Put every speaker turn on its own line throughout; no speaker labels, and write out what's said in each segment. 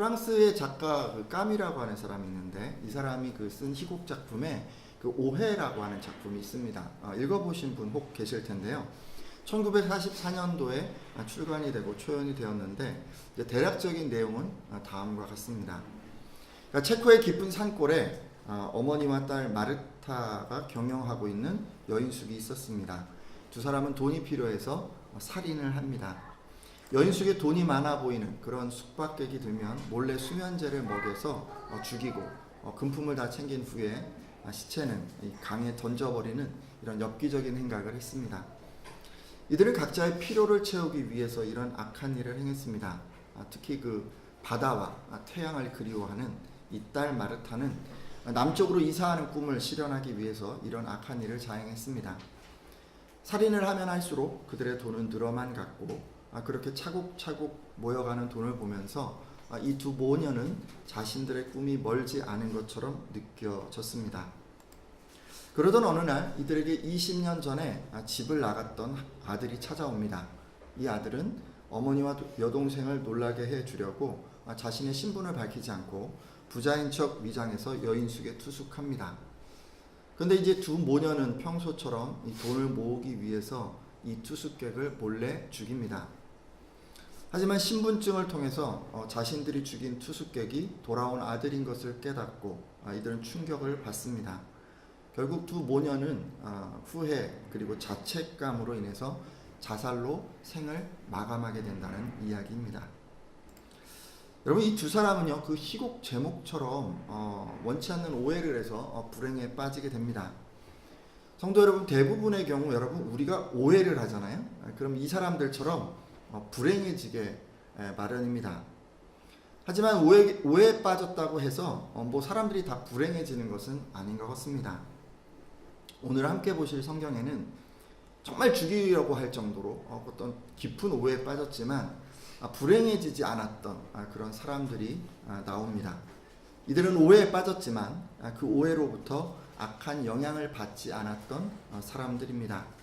프랑스의 작가 까미라고 하는 사람이 있는데 이 사람이 쓴 희곡 작품에 오해라고 하는 작품이 있습니다. 읽어보신 분 혹 계실 텐데요. 1944년도에 출간이 되고 초연이 되었는데 대략적인 내용은 다음과 같습니다. 그러니까 체코의 깊은 산골에 어머니와 딸 마르타가 경영하고 있는 여인숙이 있었습니다. 두 사람은 돈이 필요해서 살인을 합니다. 여인숙에 돈이 많아 보이는 그런 숙박객이 들면 몰래 수면제를 먹여서 죽이고 금품을 다 챙긴 후에 시체는 이 강에 던져버리는 이런 엽기적인 행각을 했습니다. 이들은 각자의 필요를 채우기 위해서 이런 악한 일을 행했습니다. 특히 바다와 태양을 그리워하는 이 딸 마르타는 남쪽으로 이사하는 꿈을 실현하기 위해서 이런 악한 일을 자행했습니다. 살인을 하면 할수록 그들의 돈은 늘어만 갔고 그렇게 차곡차곡 모여가는 돈을 보면서 이 두 모녀는 자신들의 꿈이 멀지 않은 것처럼 느껴졌습니다. 그러던 어느 날 이들에게 20년 전에 집을 나갔던 아들이 찾아옵니다. 이 아들은 어머니와 여동생을 놀라게 해주려고 자신의 신분을 밝히지 않고 부자인 척 위장해서 여인숙에 투숙합니다. 그런데 이제 두 모녀는 평소처럼 이 돈을 모으기 위해서 이 투숙객을 몰래 죽입니다. 하지만 신분증을 통해서 자신들이 죽인 투숙객이 돌아온 아들인 것을 깨닫고 이들은 충격을 받습니다. 결국 두 모녀는 후회 그리고 자책감으로 인해서 자살로 생을 마감하게 된다는 이야기입니다. 여러분, 이 두 사람은요 희곡 제목처럼 원치 않는 오해를 해서 불행에 빠지게 됩니다. 성도 여러분, 대부분의 경우 여러분 우리가 오해를 하잖아요. 그럼 이 사람들처럼 불행해지게 마련입니다. 하지만 오해에 빠졌다고 해서 사람들이 다 불행해지는 것은 아닌 것 같습니다. 오늘 함께 보실 성경에는 정말 죽이려고 할 정도로 어떤 깊은 오해에 빠졌지만 불행해지지 않았던 그런 사람들이 나옵니다. 이들은 오해에 빠졌지만 그 오해로부터 악한 영향을 받지 않았던 사람들입니다.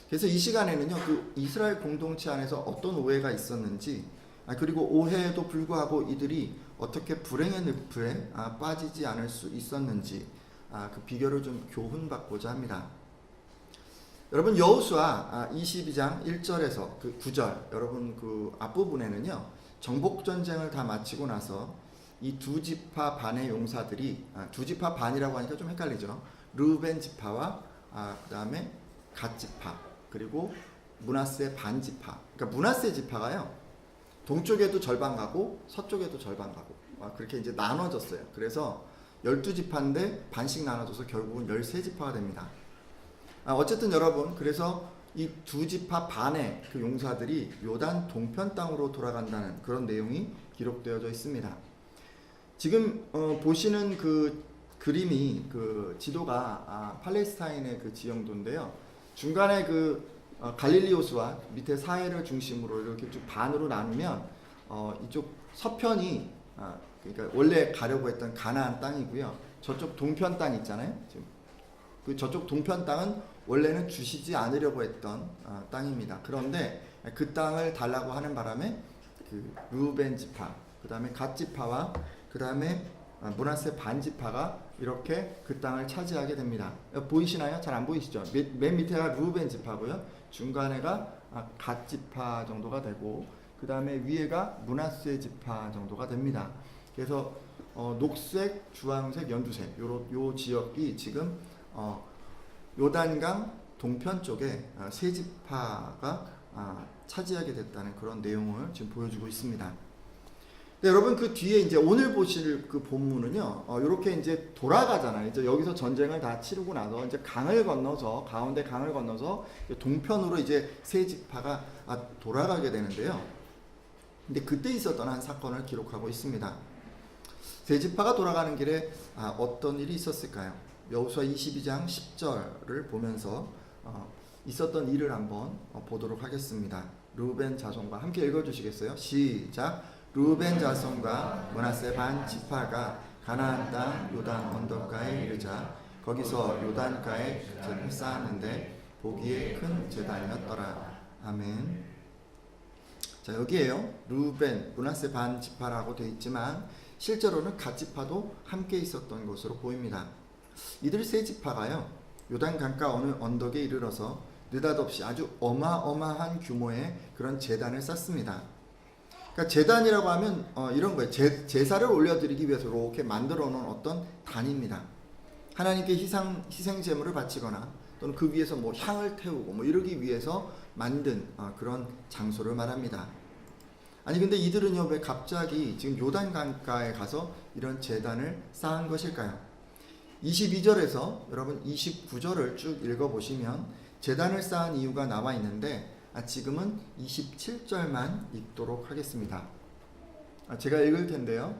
그래서 이 시간에는요 이스라엘 공동체 안에서 어떤 오해가 있었는지 그리고 오해에도 불구하고 이들이 어떻게 불행의 늪에 빠지지 않을 수 있었는지 그 비결을 좀 교훈받고자 합니다. 여러분, 여호수아 22장 1절에서 9절 여러분 앞부분에는요 정복 전쟁을 다 마치고 나서 이 두 지파 반의 용사들이 두 지파 반이라고 하니까 좀 헷갈리죠. 르우벤 지파와 그 다음에 갓 지파 그리고 므낫세 반 지파. 그러니까 므낫세 지파가요 동쪽에도 절반 가고 서쪽에도 절반 가고 그렇게 이제 나눠졌어요. 그래서 12지파인데 반씩 나눠져서 결국은 13지파가 됩니다. 어쨌든 여러분, 그래서 이 두 지파 반의 그 용사들이 요단 동편 땅으로 돌아간다는 그런 내용이 기록되어져 있습니다. 지금 보시는 그 그림이 지도가 팔레스타인의 지형도인데요. 중간에 갈릴리 호수와 밑에 사해를 중심으로 이렇게 쭉 반으로 나누면 이쪽 서편이 그러니까 원래 가려고 했던 가나안 땅이고요. 저쪽 동편 땅 있잖아요. 지금 저쪽 동편 땅은 원래는 주시지 않으려고 했던 땅입니다. 그런데 그 땅을 달라고 하는 바람에 르우벤 지파, 그 다음에 갓 지파와 그 다음에 므낫세 반 지파가 이렇게 그 땅을 차지하게 됩니다. 보이시나요? 잘 안 보이시죠? 맨 밑에가 르우벤 지파고요. 중간에가 갓 지파 정도가 되고 그 다음에 위에가 므낫세 지파 정도가 됩니다. 그래서 녹색, 주황색, 연두색 요 지역이 지금 요단강 동편 쪽에 세 지파가 차지하게 됐다는 그런 내용을 지금 보여주고 있습니다. 네, 여러분, 그 뒤에 이제 오늘 보실 그 본문은요, 이렇게 이제 돌아가잖아요. 이제 여기서 전쟁을 다 치르고 나서 이제 강을 건너서 가운데 강을 건너서 동편으로 이제 세 지파가 돌아가게 되는데요. 근데 그때 있었던 한 사건을 기록하고 있습니다. 세 지파가 돌아가는 길에 어떤 일이 있었을까요? 여호수아 22장 10절을 보면서 있었던 일을 한번 보도록 하겠습니다. 르우벤 자손과 함께 읽어주시겠어요? 시작. 르우벤 자손과 므낫세 반 지파가 가나안 땅 요단 언덕가에 이르자 거기서 요단가에 제를 쌓았는데 보기에 큰 제단이었더라. 아멘. 자, 여기에요. 루벤, 므낫세 반 지파라고 되어 있지만 실제로는 갓 지파도 함께 있었던 것으로 보입니다. 이들 세 지파가요, 요단 강가 어느 언덕에 이르러서 느닷없이 아주 어마어마한 규모의 그런 제단을 쌓습니다. 그러니까 제단이라고 하면 이런 거예요. 제사를 올려드리기 위해서 이렇게 만들어 놓은 어떤 단입니다. 하나님께 희생 제물을 바치거나 또는 그 위에서 뭐 향을 태우고 뭐 이러기 위해서 만든 그런 장소를 말합니다. 아니 근데 이들은요, 왜 갑자기 지금 요단 강가에 가서 이런 제단을 쌓은 것일까요? 22절에서 여러분 29절을 쭉 읽어보시면 제단을 쌓은 이유가 나와 있는데 지금은 27절만 읽도록 하겠습니다. 제가 읽을 텐데요,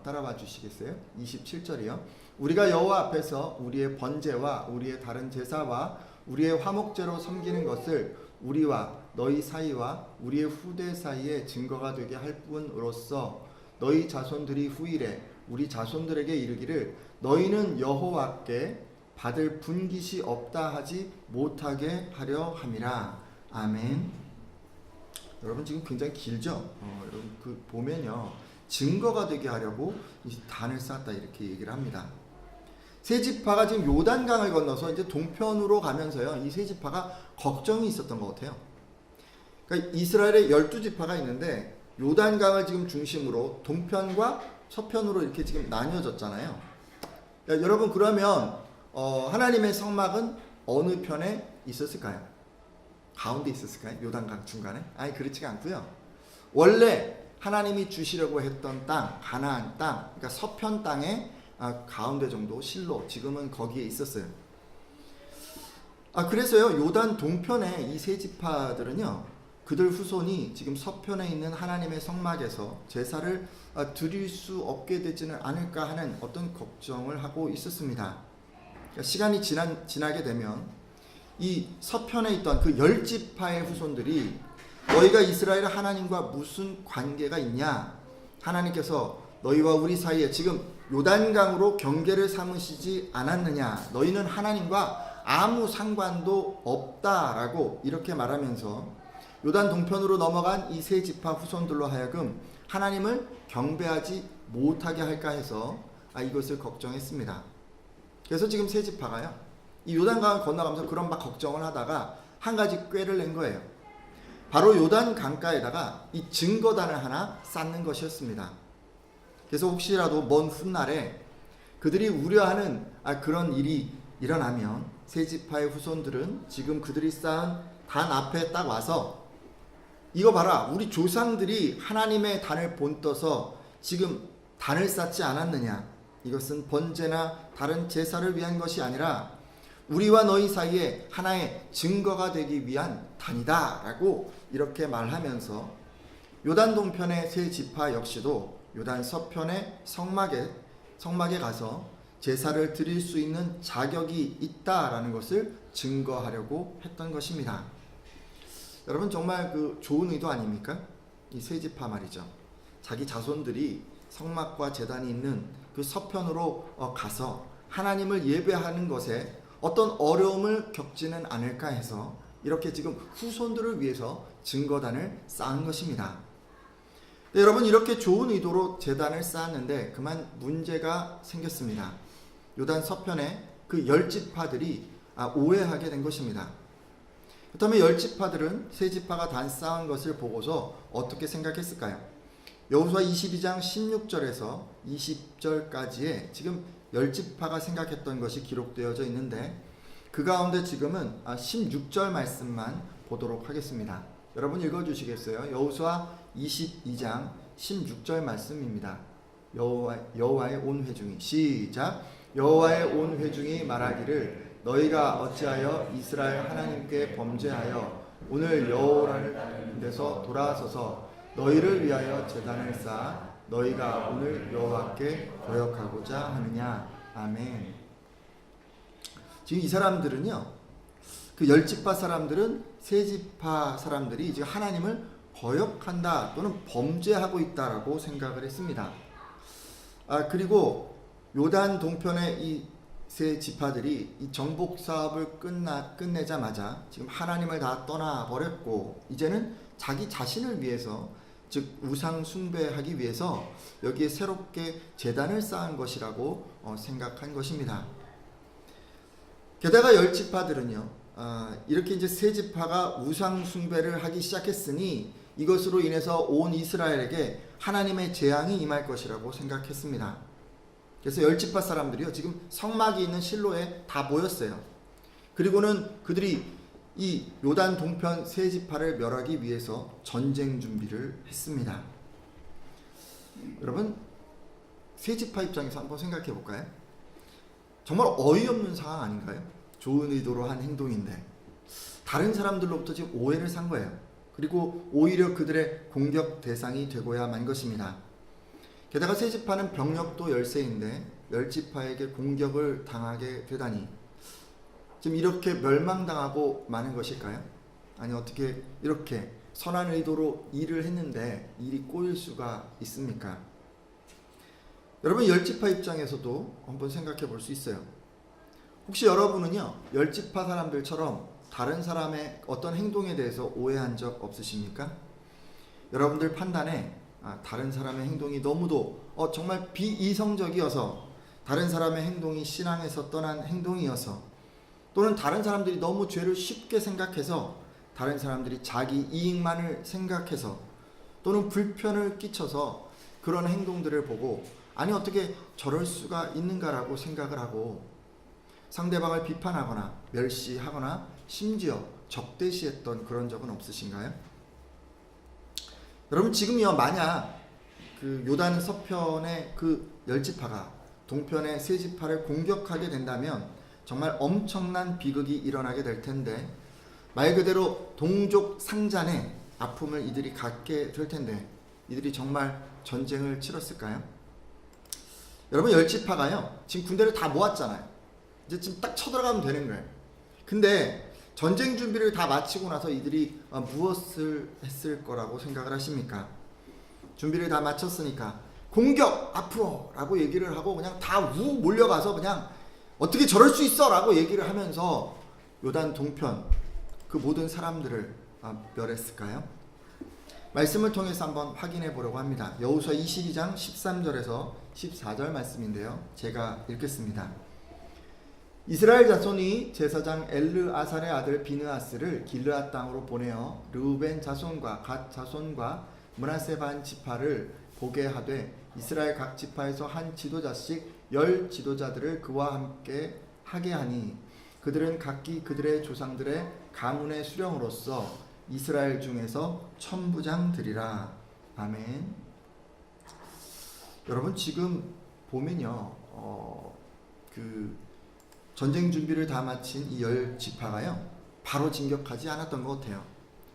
따라와 주시겠어요? 27절이요. 우리가 여호와 앞에서 우리의 번제와 우리의 다른 제사와 우리의 화목제로 섬기는 것을 우리와 너희 사이와 우리의 후대 사이에 증거가 되게 할 뿐으로써 너희 자손들이 후일에 우리 자손들에게 이르기를 너희는 여호와께 받을 분깃이 없다 하지 못하게 하려 함이라. 아멘. 여러분 지금 굉장히 길죠? 여러분 그 보면요, 증거가 되게 하려고 이 단을 쌓았다 이렇게 얘기를 합니다. 세 지파가 지금 요단강을 건너서 이제 동편으로 가면서요, 이 세 지파가 걱정이 있었던 것 같아요. 그러니까 이스라엘에 12지파가 있는데 요단강을 지금 중심으로 동편과 서편으로 이렇게 지금 나뉘어졌잖아요. 그러니까 여러분 그러면 하나님의 성막은 어느 편에 있었을까요? 가운데 있었을까요? 요단강 중간에? 아니 그렇지가 않고요. 원래 하나님이 주시려고 했던 땅, 가나안 땅, 그러니까 서편 땅에 가운데 정도 실로 지금은 거기에 있었어요. 그래서요, 요단 동편에 이 세 지파들은요, 그들 후손이 지금 서편에 있는 하나님의 성막에서 제사를 드릴 수 없게 되지는 않을까 하는 어떤 걱정을 하고 있었습니다. 그러니까 시간이 지나게 되면 이 서편에 있던 그 10지파의 후손들이 너희가 이스라엘 하나님과 무슨 관계가 있냐? 하나님께서 너희와 우리 사이에 지금 요단강으로 경계를 삼으시지 않았느냐? 너희는 하나님과 아무 상관도 없다라고 이렇게 말하면서 요단 동편으로 넘어간 이 세 지파 후손들로 하여금 하나님을 경배하지 못하게 할까 해서 이것을 걱정했습니다. 그래서 지금 세 지파가요, 이 요단강을 건너가면서 그런 막 걱정을 하다가 한 가지 꾀를 낸 거예요. 바로 요단 강가에다가 이 증거단을 하나 쌓는 것이었습니다. 그래서 혹시라도 먼 훗날에 그들이 우려하는 그런 일이 일어나면 세 지파의 후손들은 지금 그들이 쌓은 단 앞에 딱 와서 이거 봐라, 우리 조상들이 하나님의 단을 본떠서 지금 단을 쌓지 않았느냐? 이것은 번제나 다른 제사를 위한 것이 아니라 우리와 너희 사이에 하나의 증거가 되기 위한 단이다 라고 이렇게 말하면서 요단 동편의 세 지파 역시도 요단 서편의 성막에 가서 제사를 드릴 수 있는 자격이 있다라는 것을 증거하려고 했던 것입니다. 여러분 정말 그 좋은 의도 아닙니까? 이 세 지파 말이죠. 자기 자손들이 성막과 제단이 있는 그 서편으로 가서 하나님을 예배하는 것에 어떤 어려움을 겪지는 않을까 해서 이렇게 지금 후손들을 위해서 증거단을 쌓은 것입니다. 네, 여러분 이렇게 좋은 의도로 제단을 쌓았는데 그만 문제가 생겼습니다. 요단 서편에 그 10지파들이 오해하게 된 것입니다. 그렇다면 10지파들은 세 지파가 단 쌓은 것을 보고서 어떻게 생각했을까요? 여호수아 22장 16절에서 20절까지에 지금 10지파가 생각했던 것이 기록되어져 있는데 그 가운데 지금은 16절 말씀만 보도록 하겠습니다. 여러분 읽어주시겠어요? 여호수아 22장 16절 말씀입니다. 여호와의 온 회중이 시작. 여호와의 온 회중이 말하기를 너희가 어찌하여 이스라엘 하나님께 범죄하여 오늘 여호와를 데서 돌아서서 너희를 위하여 제단을 쌓아 너희가 오늘 여호와께 거역하고자 하느냐. 아멘. 지금 이 사람들은요, 그 10지파 사람들은 세 지파 사람들이 이제 하나님을 거역한다 또는 범죄하고 있다라고 생각을 했습니다. 그리고 요단 동편의 이 세 지파들이 이 정복 사업을 끝내자마자 지금 하나님을 다 떠나버렸고 이제는 자기 자신을 위해서, 즉 우상 숭배하기 위해서 여기에 새롭게 제단을 쌓은 것이라고 생각한 것입니다. 게다가 열 지파들은요, 이렇게 이제 세 지파가 우상 숭배를 하기 시작했으니 이것으로 인해서 온 이스라엘에게 하나님의 재앙이 임할 것이라고 생각했습니다. 그래서 열 지파 사람들이요, 지금 성막이 있는 실로에 다 모였어요. 그리고는 그들이 이 요단 동편 세 지파를 멸하기 위해서 전쟁 준비를 했습니다. 여러분, 세 지파 입장에서 한번 생각해 볼까요? 정말 어이없는 상황 아닌가요? 좋은 의도로 한 행동인데 다른 사람들로부터 지금 오해를 산 거예요. 그리고 오히려 그들의 공격 대상이 되고야 만 것입니다. 게다가 세 지파는 병력도 열세인데 열 지파에게 공격을 당하게 되다니, 지금 이렇게 멸망당하고 마는 것일까요? 아니, 어떻게 이렇게 선한 의도로 일을 했는데 일이 꼬일 수가 있습니까? 여러분, 열 지파 입장에서도 한번 생각해 볼 수 있어요. 혹시 여러분은요, 열 지파 사람들처럼 다른 사람의 어떤 행동에 대해서 오해한 적 없으십니까? 여러분들 판단에 다른 사람의 행동이 너무도 정말 비이성적이어서, 다른 사람의 행동이 신앙에서 떠난 행동이어서, 또는 다른 사람들이 너무 죄를 쉽게 생각해서, 다른 사람들이 자기 이익만을 생각해서, 또는 불편을 끼쳐서 그런 행동들을 보고 아니 어떻게 저럴 수가 있는가라고 생각을 하고 상대방을 비판하거나 멸시하거나 심지어 적대시했던 그런 적은 없으신가요? 여러분, 지금요, 만약 그 요단 서편의 그 열 지파가 동편의 세 지파를 공격하게 된다면 정말 엄청난 비극이 일어나게 될 텐데, 말 그대로 동족 상잔의 아픔을 이들이 갖게 될 텐데 이들이 정말 전쟁을 치렀을까요? 여러분, 열 지파가요, 지금 군대를 다 모았잖아요. 이제 지금 딱 쳐들어가면 되는 거예요. 근데 전쟁 준비를 다 마치고 나서 이들이 무엇을 했을 거라고 생각을 하십니까? 준비를 다 마쳤으니까 공격 앞으로 라고 얘기를 하고 그냥 다 우 몰려가서 그냥 어떻게 저럴 수 있어 라고 얘기를 하면서 요단 동편 그 모든 사람들을 멸했을까요? 말씀을 통해서 한번 확인해 보려고 합니다. 여호수아 22장 13절에서 14절 말씀인데요, 제가 읽겠습니다. 이스라엘 자손이 제사장 엘르아살의 아들 비느하스를 길르앗 땅으로 보내어 르우벤 자손과 갓 자손과 므낫세 반 지파를 보게 하되 이스라엘 각 지파에서 한 지도자씩 10 지도자들을 그와 함께 하게 하니 그들은 각기 그들의 조상들의 가문의 수령으로서 이스라엘 중에서 천부장들이라. 아멘. 여러분, 지금 보면요, 그 전쟁 준비를 다 마친 이 열 지파가요, 바로 진격하지 않았던 것 같아요.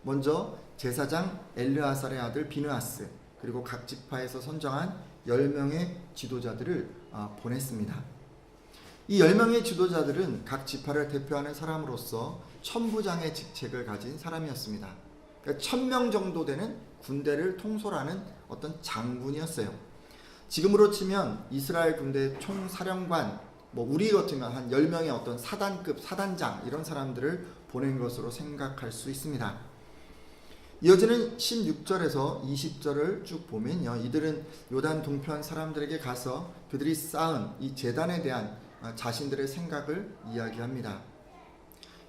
먼저 제사장 엘르아살의 아들 비느하스, 그리고 각 지파에서 선정한 10명의 지도자들을 보냈습니다. 이 10명의 지도자들은 각 지파를 대표하는 사람으로서 천부장의 직책을 가진 사람이었습니다. 그러니까 1000명 정도 되는 군대를 통솔하는 어떤 장군이었어요. 지금으로 치면 이스라엘 군대 총사령관, 우리 같으면 한 10명의 어떤 사단급 사단장, 이런 사람들을 보낸 것으로 생각할 수 있습니다. 이어지는 16절에서 20절을 쭉 보면요, 이들은 요단 동편 사람들에게 가서 그들이 쌓은 이 제단에 대한 자신들의 생각을 이야기합니다.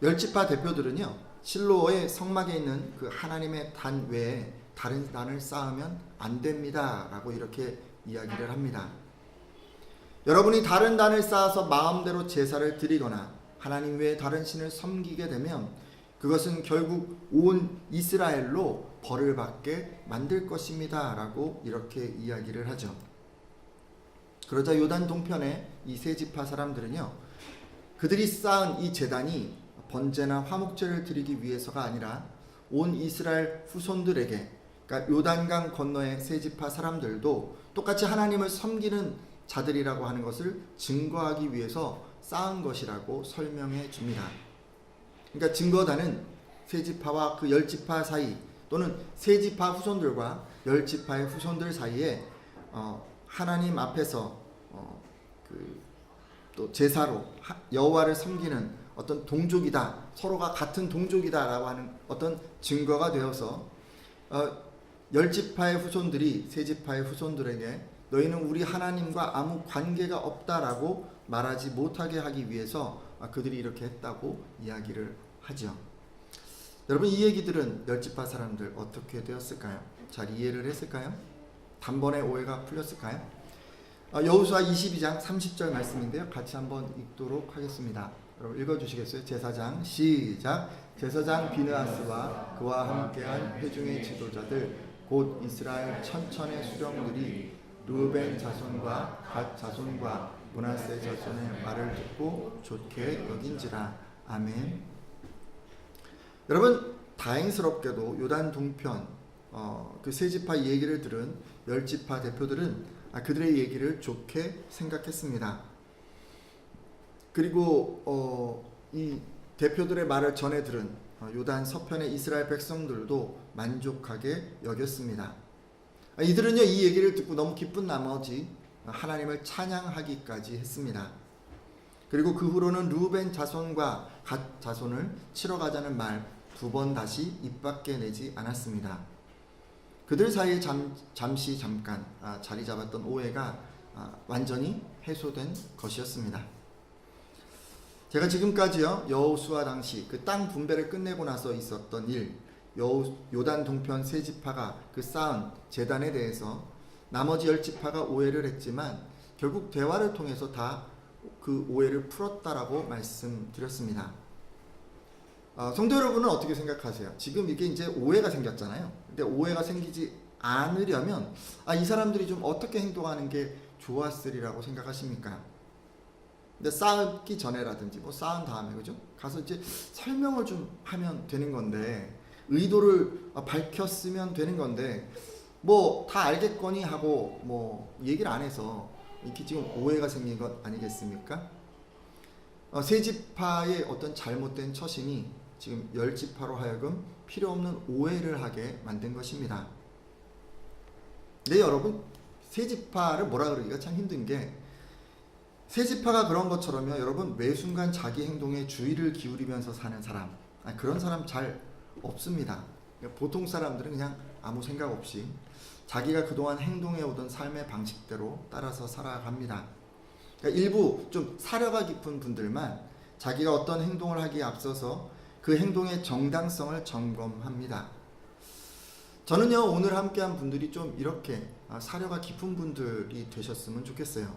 열 지파 대표들은요, 실로의 성막에 있는 그 하나님의 단 외에 다른 단을 쌓으면 안 됩니다 라고 이렇게 이야기를 합니다. 여러분이 다른 단을 쌓아서 마음대로 제사를 드리거나 하나님 외에 다른 신을 섬기게 되면 그것은 결국 온 이스라엘로 벌을 받게 만들 것입니다 라고 이렇게 이야기를 하죠. 그러자 요단 동편의 이 세 지파 사람들은요, 그들이 쌓은 이 제단이 번제나 화목제를 드리기 위해서가 아니라 온 이스라엘 후손들에게, 그러니까 요단강 건너의 세 지파 사람들도 똑같이 하나님을 섬기는 자들이라고 하는 것을 증거하기 위해서 쌓은 것이라고 설명해 줍니다. 그러니까 증거단은 세 지파와 그 열 지파 사이, 또는 세 지파 후손들과 열 지파의 후손들 사이에 하나님 앞에서 또 제사로 여호와를 섬기는 어떤 동족이다, 서로가 같은 동족이다라고 하는 어떤 증거가 되어서 10지파의 후손들이 세 지파의 후손들에게 너희는 우리 하나님과 아무 관계가 없다라고 말하지 못하게 하기 위해서 그들이 이렇게 했다고 이야기를 하죠. 여러분, 이 얘기들은 10지파 사람들 어떻게 되었을까요? 잘 이해를 했을까요? 단번에 오해가 풀렸을까요? 여호수아 22장 30절 말씀인데요. 같이 한번 읽도록 하겠습니다. 여러분 읽어주시겠어요? 제사장 시작. 제사장 비느하스와 그와 함께한 회중의 지도자들 곧 이스라엘 천천의 수령들이 르우벤 자손과 갓 자손과 므낫세 자손의 말을 듣고 좋게 여긴지라. 아멘. 여러분, 다행스럽게도 요단 동편 그 세 지파 얘기를 들은 10지파 대표들은 그들의 얘기를 좋게 생각했습니다. 그리고 이 대표들의 말을 전해 들은 요단 서편의 이스라엘 백성들도 만족하게 여겼습니다. 이들은요, 이 얘기를 듣고 너무 기쁜 나머지 하나님을 찬양하기까지 했습니다. 그리고 그 후로는 르우벤 자손과 갓 자손을 치러 가자는 말 2번 다시 입 밖에 내지 않았습니다. 그들 사이에 잠깐 자리 잡았던 오해가 완전히 해소된 것이었습니다. 제가 지금까지요, 여호수아 당시 그 땅 분배를 끝내고 나서 있었던 일, 요단 동편 세 지파가 그 쌓은 제단에 대해서 나머지 10지파가 오해를 했지만 결국 대화를 통해서 다 그 오해를 풀었다라고 말씀드렸습니다. 성도 여러분은 어떻게 생각하세요? 지금 이게 이제 오해가 생겼잖아요. 근데 오해가 생기지 않으려면 이 사람들이 좀 어떻게 행동하는 게 좋았으리라고 생각하십니까? 근데 쌓기 전에라든지 뭐 쌓은 다음에, 그죠? 가서 이제 설명을 좀 하면 되는 건데, 의도를 밝혔으면 되는 건데, 뭐 다 알겠거니 하고 뭐 얘기를 안 해서 이렇게 지금 오해가 생긴 것 아니겠습니까? 세 지파의 어떤 잘못된 처신이 지금 10지파로 하여금 필요 없는 오해를 하게 만든 것입니다. 네, 여러분, 세 지파를 뭐라 그러기가 참 힘든 게, 세 지파가 그런 것처럼요, 여러분, 매 순간 자기 행동에 주의를 기울이면서 사는 사람, 그런 사람 잘 없습니다. 보통 사람들은 그냥 아무 생각 없이 자기가 그동안 행동해오던 삶의 방식대로 따라서 살아갑니다. 그러니까 일부 좀 사려가 깊은 분들만 자기가 어떤 행동을 하기에 앞서서 그 행동의 정당성을 점검합니다. 저는요, 오늘 함께한 분들이 좀 이렇게 사려가 깊은 분들이 되셨으면 좋겠어요.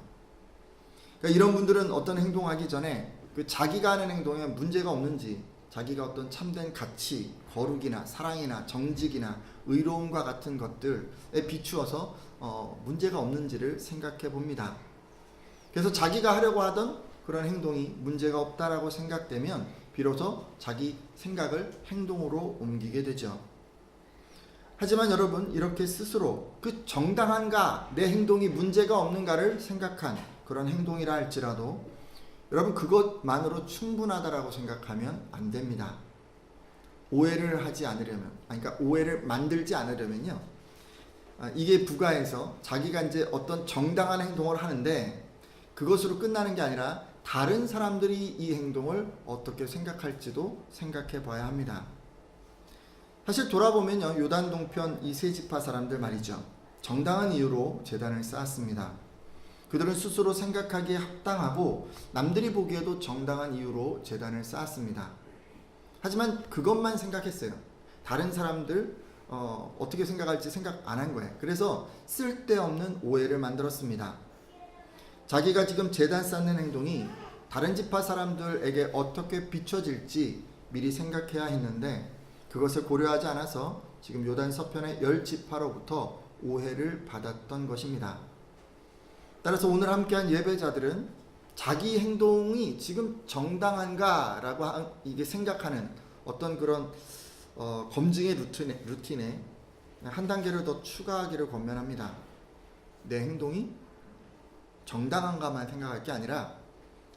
그러니까 이런 분들은 어떤 행동하기 전에 그 자기가 하는 행동에 문제가 없는지, 자기가 어떤 참된 가치, 거룩이나 사랑이나 정직이나 의로움과 같은 것들에 비추어서 문제가 없는지를 생각해 봅니다. 그래서 자기가 하려고 하던 그런 행동이 문제가 없다라고 생각되면 비로소 자기 생각을 행동으로 옮기게 되죠. 하지만 여러분, 이렇게 스스로 그 정당한가, 내 행동이 문제가 없는가를 생각한 그런 행동이라 할지라도 여러분, 그것만으로 충분하다라고 생각하면 안 됩니다. 오해를 하지 않으려면, 그러니까 오해를 만들지 않으려면요, 이게 부가해서 자기가 이제 어떤 정당한 행동을 하는데 그것으로 끝나는 게 아니라 다른 사람들이 이 행동을 어떻게 생각할지도 생각해 봐야 합니다. 사실 돌아보면요, 요단 동편 이 세 지파 사람들 말이죠, 정당한 이유로 제단을 쌓았습니다. 그들은 스스로 생각하기에 합당하고 남들이 보기에도 정당한 이유로 제단을 쌓았습니다. 하지만 그것만 생각했어요. 다른 사람들 어떻게 생각할지 생각 안 한 거예요. 그래서 쓸데없는 오해를 만들었습니다. 자기가 지금 제단 쌓는 행동이 다른 지파 사람들에게 어떻게 비춰질지 미리 생각해야 했는데 그것을 고려하지 않아서 지금 요단 서편의 10지파로부터 오해를 받았던 것입니다. 따라서 오늘 함께한 예배자들은 자기 행동이 지금 정당한가라고 이게 생각하는 어떤 그런 검증의 루틴에 한 단계를 더 추가하기를 권면합니다. 내 행동이 정당한가만 생각할 게 아니라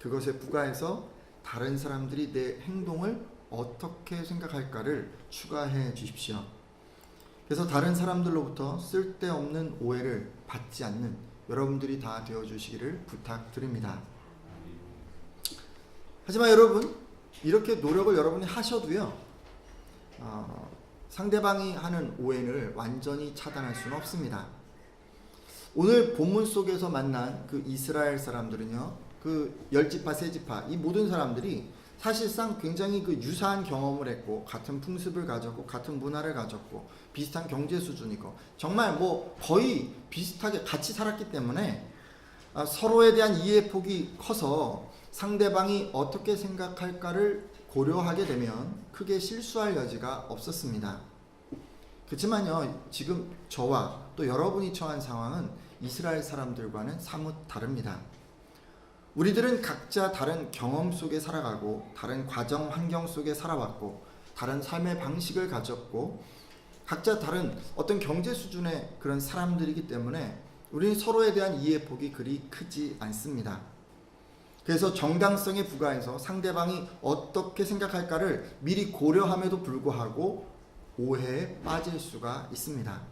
그것에 부가해서 다른 사람들이 내 행동을 어떻게 생각할까를 추가해 주십시오. 그래서 다른 사람들로부터 쓸데없는 오해를 받지 않는 여러분들이 다 되어주시기를 부탁드립니다. 하지만 여러분, 이렇게 노력을 여러분이 하셔도요, 상대방이 하는 오해를 완전히 차단할 수는 없습니다. 오늘 본문 속에서 만난 그 이스라엘 사람들은요, 그 열지파, 세지파, 이 모든 사람들이 사실상 굉장히 그 유사한 경험을 했고, 같은 풍습을 가졌고, 같은 문화를 가졌고, 비슷한 경제 수준이고, 정말 뭐 거의 비슷하게 같이 살았기 때문에 서로에 대한 이해 폭이 커서 상대방이 어떻게 생각할까를 고려하게 되면 크게 실수할 여지가 없었습니다. 그렇지만요, 지금 저와 또 여러분이 처한 상황은 이스라엘 사람들과는 사뭇 다릅니다. 우리들은 각자 다른 경험 속에 살아가고, 다른 과정 환경 속에 살아왔고, 다른 삶의 방식을 가졌고, 각자 다른 어떤 경제 수준의 그런 사람들이기 때문에 우리는 서로에 대한 이해폭이 그리 크지 않습니다. 그래서 정당성에 부과해서 상대방이 어떻게 생각할까를 미리 고려함에도 불구하고 오해에 빠질 수가 있습니다.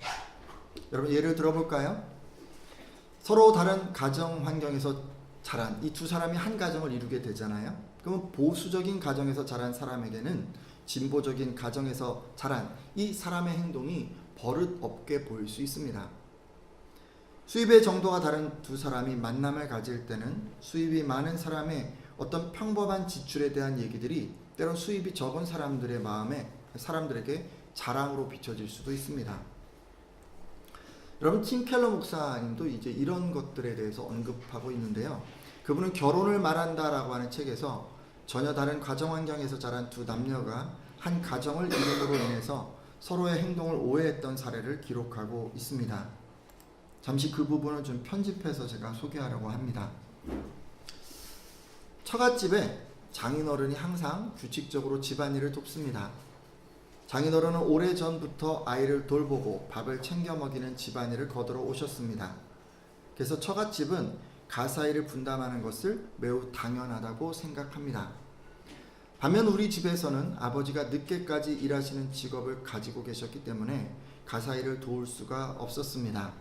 여러분, 예를 들어볼까요? 서로 다른 가정 환경에서 자란 이 두 사람이 한 가정을 이루게 되잖아요. 그러면 보수적인 가정에서 자란 사람에게는 진보적인 가정에서 자란 이 사람의 행동이 버릇없게 보일 수 있습니다. 수입의 정도가 다른 두 사람이 만남을 가질 때는 수입이 많은 사람의 어떤 평범한 지출에 대한 얘기들이 때론 수입이 적은 사람들의 마음에 사람들에게 자랑으로 비춰질 수도 있습니다. 여러분, 팀 켈러 목사님도 이제 이런 것들에 대해서 언급하고 있는데요. 그분은 결혼을 말한다라고 하는 책에서 전혀 다른 가정 환경에서 자란 두 남녀가 한 가정을 이름으로 인해서 서로의 행동을 오해했던 사례를 기록하고 있습니다. 잠시 그 부분을 좀 편집해서 제가 소개하려고 합니다. 처갓집에 장인어른이 항상 규칙적으로 집안일을 돕습니다. 장인어른은 오래전부터 아이를 돌보고 밥을 챙겨 먹이는 집안일을 거들어 오셨습니다. 그래서 처갓집은 가사일을 분담하는 것을 매우 당연하다고 생각합니다. 반면 우리 집에서는 아버지가 늦게까지 일하시는 직업을 가지고 계셨기 때문에 가사일을 도울 수가 없었습니다.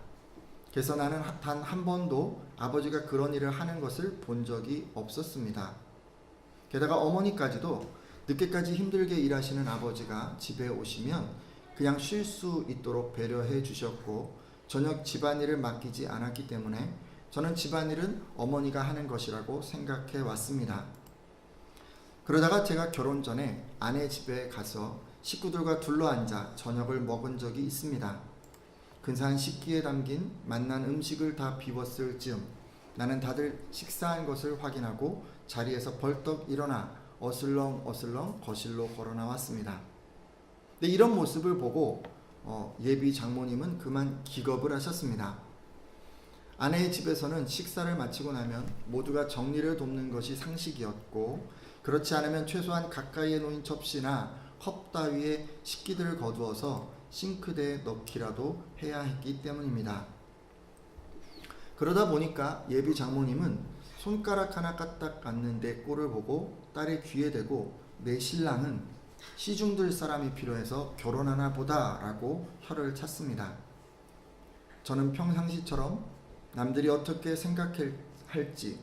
그래서 나는 단 한 번도 아버지가 그런 일을 하는 것을 본 적이 없었습니다. 게다가 어머니까지도 늦게까지 힘들게 일하시는 아버지가 집에 오시면 그냥 쉴 수 있도록 배려해 주셨고, 저녁 집안일을 맡기지 않았기 때문에 저는 집안일은 어머니가 하는 것이라고 생각해 왔습니다. 그러다가 제가 결혼 전에 아내 집에 가서 식구들과 둘러앉아 저녁을 먹은 적이 있습니다. 근사한 식기에 담긴 맛난 음식을 다 비웠을 즈음 나는 다들 식사한 것을 확인하고 자리에서 벌떡 일어나 어슬렁어슬렁 거실로 걸어 나왔습니다. 근데 이런 모습을 보고 예비 장모님은 그만 기겁을 하셨습니다. 아내의 집에서는 식사를 마치고 나면 모두가 정리를 돕는 것이 상식이었고, 그렇지 않으면 최소한 가까이에 놓인 접시나 컵 따위에 식기들을 거두어서 싱크대에 넣기라도 해야 했기 때문입니다. 그러다 보니까 예비 장모님은 손가락 하나 까딱 않는 내 꼴을 보고 딸의 귀에 대고 내 신랑은 시중들 사람이 필요해서 결혼하나 보다라고 혀를 찼습니다. 저는 평상시처럼 남들이 어떻게 생각할지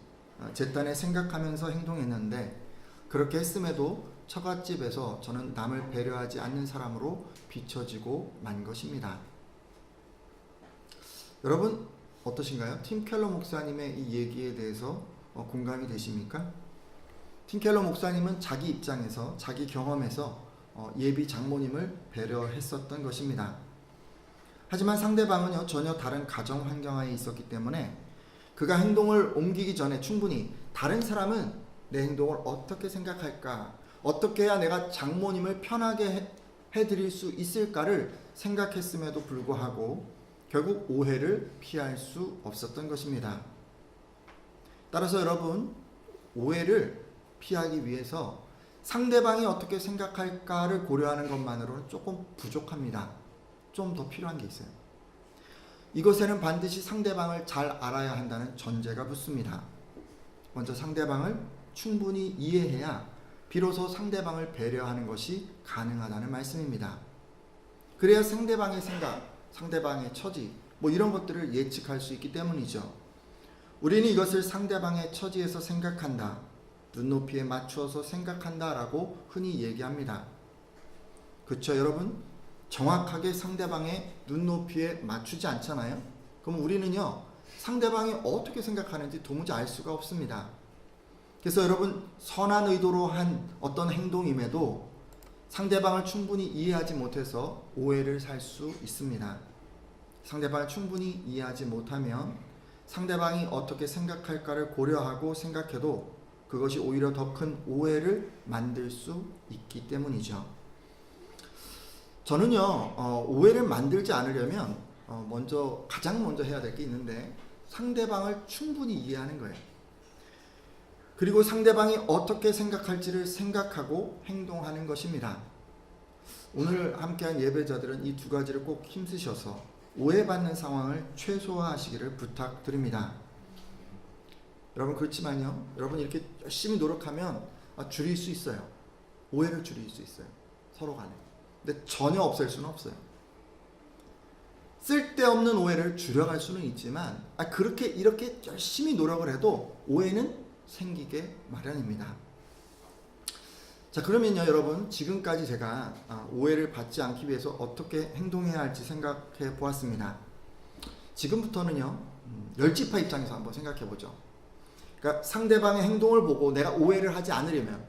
제 딴에 생각하면서 행동했는데, 그렇게 했음에도 처갓집에서 저는 남을 배려하지 않는 사람으로 비춰지고 만 것입니다. 여러분, 어떠신가요? 팀 켈러 목사님의 이 얘기에 대해서 공감이 되십니까? 팀 켈러 목사님은 자기 입장에서, 자기 경험에서 예비 장모님을 배려했었던 것입니다. 하지만 상대방은요, 전혀 다른 가정 환경하에 있었기 때문에 그가 행동을 옮기기 전에 충분히 다른 사람은 내 행동을 어떻게 생각할까, 어떻게 해야 내가 장모님을 편하게 해드릴 수 있을까를 생각했음에도 불구하고 결국 오해를 피할 수 없었던 것입니다. 따라서 여러분, 오해를 피하기 위해서 상대방이 어떻게 생각할까를 고려하는 것만으로는 조금 부족합니다. 좀 더 필요한 게 있어요. 이것에는 반드시 상대방을 잘 알아야 한다는 전제가 붙습니다. 먼저 상대방을 충분히 이해해야 비로소 상대방을 배려하는 것이 가능하다는 말씀입니다. 그래야 상대방의 생각, 상대방의 처지, 이런 것들을 예측할 수 있기 때문이죠. 우리는 이것을 상대방의 처지에서 생각한다, 눈높이에 맞추어서 생각한다라고 흔히 얘기합니다. 그렇죠, 여러분? 정확하게 상대방의 눈높이에 맞추지 않잖아요? 그럼 우리는요, 상대방이 어떻게 생각하는지 도무지 알 수가 없습니다. 그래서 여러분, 선한 의도로 한 어떤 행동임에도 상대방을 충분히 이해하지 못해서 오해를 살 수 있습니다. 상대방을 충분히 이해하지 못하면 상대방이 어떻게 생각할까를 고려하고 생각해도 그것이 오히려 더 큰 오해를 만들 수 있기 때문이죠. 저는요, 오해를 만들지 않으려면 가장 먼저 해야 될 게 있는데 상대방을 충분히 이해하는 거예요. 그리고 상대방이 어떻게 생각할지를 생각하고 행동하는 것입니다. 오늘 함께한 예배자들은 이 두 가지를 꼭 힘쓰셔서 오해받는 상황을 최소화하시기를 부탁드립니다. 여러분, 그렇지만요, 여러분 이렇게 열심히 노력하면 줄일 수 있어요. 오해를 줄일 수 있어요, 서로 간에. 근데 전혀 없앨 수는 없어요. 쓸데없는 오해를 줄여갈 수는 있지만 이렇게 열심히 노력을 해도 오해는 생기게 마련입니다. 자, 그러면요, 여러분, 지금까지 제가 오해를 받지 않기 위해서 어떻게 행동해야 할지 생각해 보았습니다. 지금부터는요, 열지파 입장에서 한번 생각해 보죠. 그러니까 상대방의 행동을 보고 내가 오해를 하지 않으려면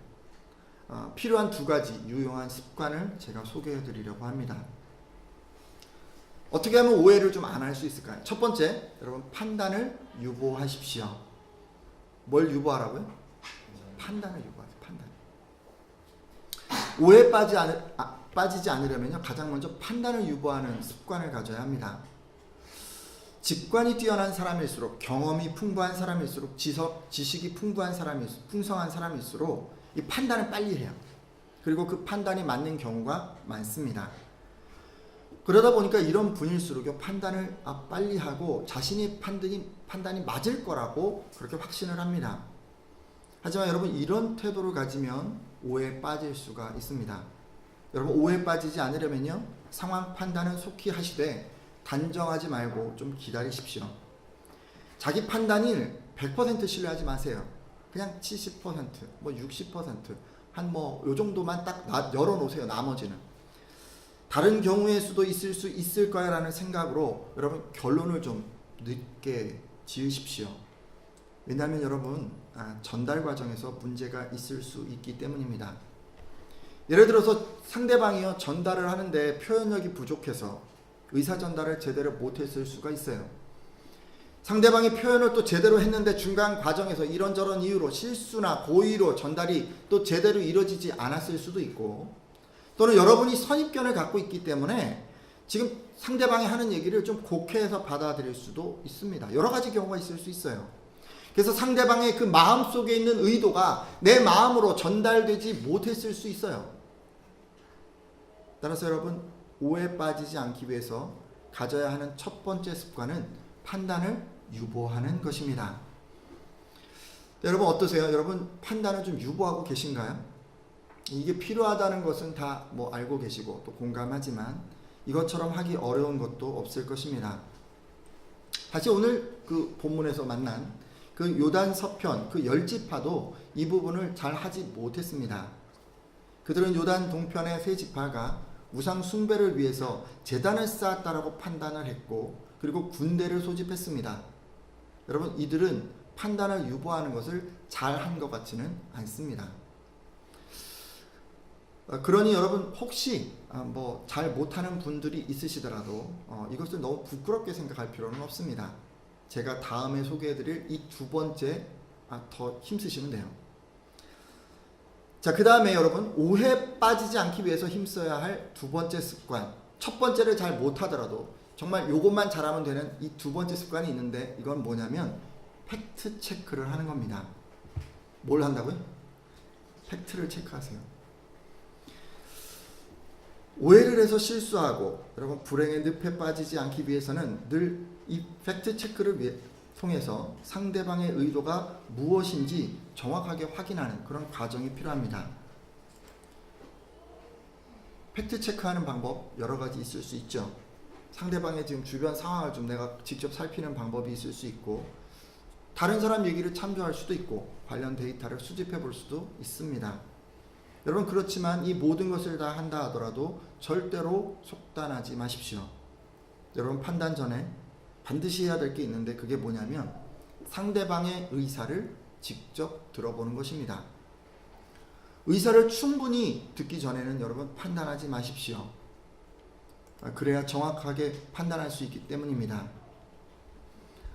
필요한 두 가지 유용한 습관을 제가 소개해 드리려고 합니다. 어떻게 하면 오해를 좀 안 할 수 있을까요? 첫 번째, 여러분, 판단을 유보하십시오. 뭘 유보하라고요? 판단을 유보하세요. 판단. 오해에 빠지지 않으려면요, 가장 먼저 판단을 유보하는 습관을 가져야 합니다. 직관이 뛰어난 사람일수록, 경험이 풍부한 사람일수록, 지식이 풍성한 사람일수록 이 판단을 빨리 해요. 그리고 그 판단이 맞는 경우가 많습니다. 그러다 보니까 이런 분일수록요, 판단을 빨리 하고 자신이 판단이 맞을 거라고 그렇게 확신을 합니다. 하지만 여러분, 이런 태도를 가지면 오해에 빠질 수가 있습니다. 여러분, 오해에 빠지지 않으려면요, 상황 판단은 속히 하시되 단정하지 말고 좀 기다리십시오. 자기 판단을 100% 신뢰하지 마세요. 그냥 70%, 60%, 요 정도만 딱 열어놓으세요. 나머지는. 다른 경우의 수도 있을 수 있을 거야 라는 생각으로 여러분, 결론을 좀 늦게 지으십시오. 왜냐하면 여러분, 전달 과정에서 문제가 있을 수 있기 때문입니다. 예를 들어서 상대방이요, 전달을 하는데 표현력이 부족해서 의사 전달을 제대로 못했을 수가 있어요. 상대방이 표현을 또 제대로 했는데 중간 과정에서 이런저런 이유로 실수나 고의로 전달이 또 제대로 이루어지지 않았을 수도 있고, 또는 여러분이 선입견을 갖고 있기 때문에 지금 상대방이 하는 얘기를 좀 곡해해서 받아들일 수도 있습니다. 여러 가지 경우가 있을 수 있어요. 그래서 상대방의 그 마음속에 있는 의도가 내 마음으로 전달되지 못했을 수 있어요. 따라서 여러분, 오해에 빠지지 않기 위해서 가져야 하는 첫 번째 습관은 판단을 유보하는 것입니다. 여러분, 어떠세요? 여러분, 판단을 좀 유보하고 계신가요? 이게 필요하다는 것은 다 알고 계시고 또 공감하지만 이것처럼 하기 어려운 것도 없을 것입니다. 다시 오늘 그 본문에서 만난 그 요단 서편 그 열지파도 이 부분을 잘 하지 못했습니다. 그들은 요단 동편의 세 지파가 우상 숭배를 위해서 제단을 쌓았다라고 판단을 했고, 그리고 군대를 소집했습니다. 여러분, 이들은 판단을 유보하는 것을 잘한 것 같지는 않습니다. 그러니 여러분, 혹시 잘 못하는 분들이 있으시더라도 이것을 너무 부끄럽게 생각할 필요는 없습니다. 제가 다음에 소개해드릴 이 두 번째 더 힘쓰시면 돼요. 자, 그 다음에 여러분, 오해에 빠지지 않기 위해서 힘써야 할 두 번째 습관. 첫 번째를 잘 못하더라도 정말 요것만 잘하면 되는 이 두 번째 습관이 있는데, 이건 뭐냐면 팩트 체크를 하는 겁니다. 뭘 한다고요? 팩트를 체크하세요. 오해를 해서 실수하고 여러분, 불행의 늪에 빠지지 않기 위해서는 늘 이 팩트 체크를 통해서 상대방의 의도가 무엇인지 정확하게 확인하는 그런 과정이 필요합니다. 팩트 체크하는 방법 여러 가지 있을 수 있죠. 상대방의 지금 주변 상황을 좀 내가 직접 살피는 방법이 있을 수 있고, 다른 사람 얘기를 참조할 수도 있고 관련 데이터를 수집해 볼 수도 있습니다. 여러분, 그렇지만 이 모든 것을 다 한다 하더라도 절대로 속단하지 마십시오. 여러분, 판단 전에 반드시 해야 될 게 있는데 그게 뭐냐면 상대방의 의사를 직접 들어보는 것입니다. 의사를 충분히 듣기 전에는 여러분 판단하지 마십시오. 그래야 정확하게 판단할 수 있기 때문입니다.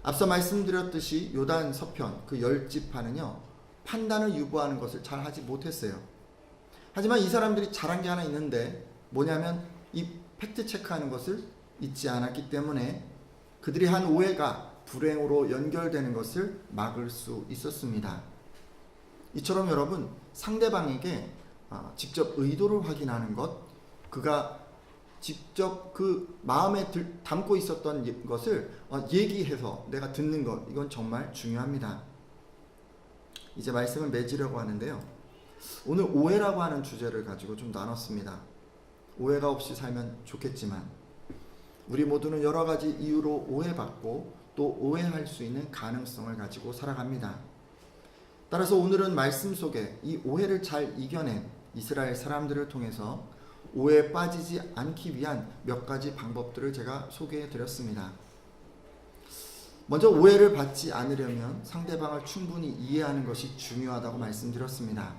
앞서 말씀드렸듯이 요단 서편 그 10지파는요 판단을 유보하는 것을 잘 하지 못했어요. 하지만 이 사람들이 잘한 게 하나 있는데 뭐냐면 이 팩트 체크하는 것을 잊지 않았기 때문에 그들이 한 오해가 불행으로 연결되는 것을 막을 수 있었습니다. 이처럼 여러분, 상대방에게 직접 의도를 확인하는 것, 그가 직접 그 마음에 담고 있었던 것을 얘기해서 내가 듣는 것, 이건 정말 중요합니다. 이제 말씀을 맺으려고 하는데요. 오늘 오해라고 하는 주제를 가지고 좀 나눴습니다. 오해가 없이 살면 좋겠지만 우리 모두는 여러 가지 이유로 오해받고 또 오해할 수 있는 가능성을 가지고 살아갑니다. 따라서 오늘은 말씀 속에 이 오해를 잘 이겨낸 이스라엘 사람들을 통해서 오해에 빠지지 않기 위한 몇 가지 방법들을 제가 소개해 드렸습니다. 먼저 오해를 받지 않으려면 상대방을 충분히 이해하는 것이 중요하다고 말씀드렸습니다.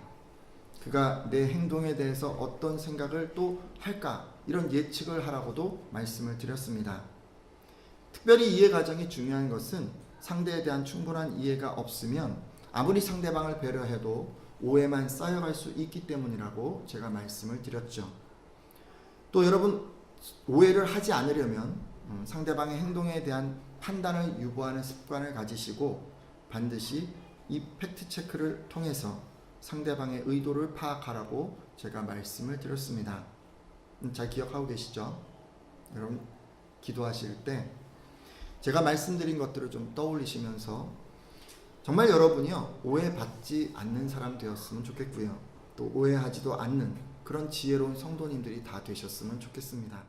그가 내 행동에 대해서 어떤 생각을 또 할까, 이런 예측을 하라고도 말씀을 드렸습니다. 특별히 이해 과정이 중요한 것은 상대에 대한 충분한 이해가 없으면 아무리 상대방을 배려해도 오해만 쌓여갈 수 있기 때문이라고 제가 말씀을 드렸죠. 또 여러분, 오해를 하지 않으려면 상대방의 행동에 대한 판단을 유보하는 습관을 가지시고 반드시 이 팩트 체크를 통해서 상대방의 의도를 파악하라고 제가 말씀을 드렸습니다. 잘 기억하고 계시죠? 여러분, 기도하실 때 제가 말씀드린 것들을 좀 떠올리시면서 정말 여러분이요 오해받지 않는 사람 되었으면 좋겠고요, 또 오해하지도 않는 그런 지혜로운 성도님들이 다 되셨으면 좋겠습니다.